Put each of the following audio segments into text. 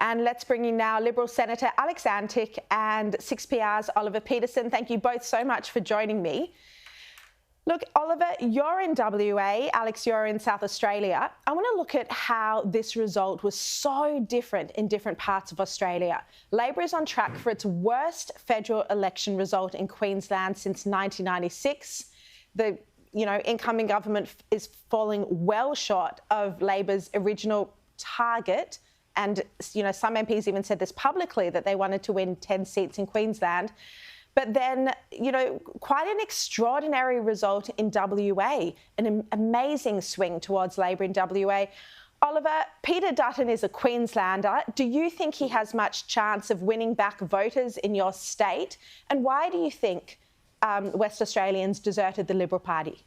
And let's bring in now Liberal Senator Alex Antic and 6PR's Oliver Peterson. Thank you both so much for joining me. Look, Oliver, you're in WA. Alex, you're in South Australia. I want to look at how this result was so different in different parts of Australia. Labor is on track for its worst federal election result in Queensland since 1996. The incoming government is falling well short of Labor's original target. And, some MPs even said this publicly, that they wanted to win 10 seats in Queensland. But then, quite an extraordinary result in WA, an amazing swing towards Labor in WA. Oliver, Peter Dutton is a Queenslander. Do you think he has much chance of winning back voters in your state? And why do you think West Australians deserted the Liberal Party?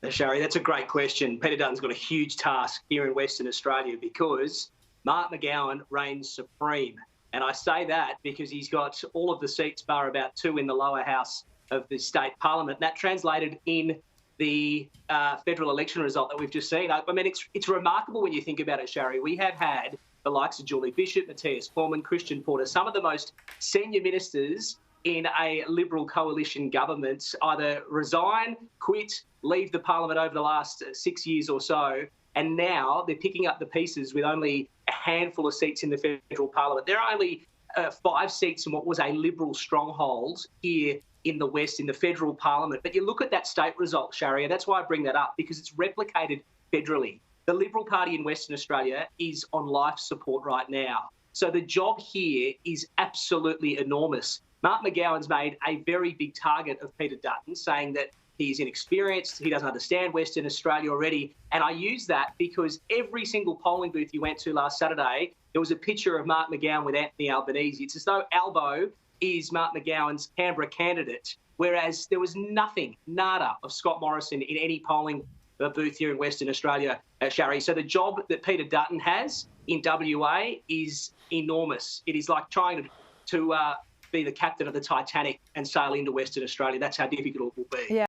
Sharri, that's a great question. Peter Dutton's got a huge task here in Western Australia because Mark McGowan reigns supreme. And I say that because he's got all of the seats bar about 2 in the lower house of the state parliament. That translated in the federal election result that we've just seen. I mean, it's remarkable when you think about it, Sharri. We have had the likes of Julie Bishop, Matthias Foreman, Christian Porter, some of the most senior ministers in a Liberal coalition government either resign, quit, leave the parliament over the last 6 years or so. And now they're picking up the pieces with only a handful of seats in the federal parliament. There are only 5 seats in what was a Liberal stronghold here in the West, in the federal parliament. But you look at that state result, Sharri, and that's why I bring that up, because it's replicated federally. The Liberal Party in Western Australia is on life support right now. So the job here is absolutely enormous. Mark McGowan's made a very big target of Peter Dutton, saying that he's inexperienced, he doesn't understand Western Australia already. And I use that because every single polling booth you went to last Saturday, there was a picture of Mark McGowan with Anthony Albanese. It's as though Albo is Mark McGowan's Canberra candidate, whereas there was nothing, nada, of Scott Morrison in any polling booth here in Western Australia, Sharri. So the job that Peter Dutton has in WA is enormous. It is like trying to be the captain of the Titanic and sail into Western Australia. That's how difficult it will be. Yeah.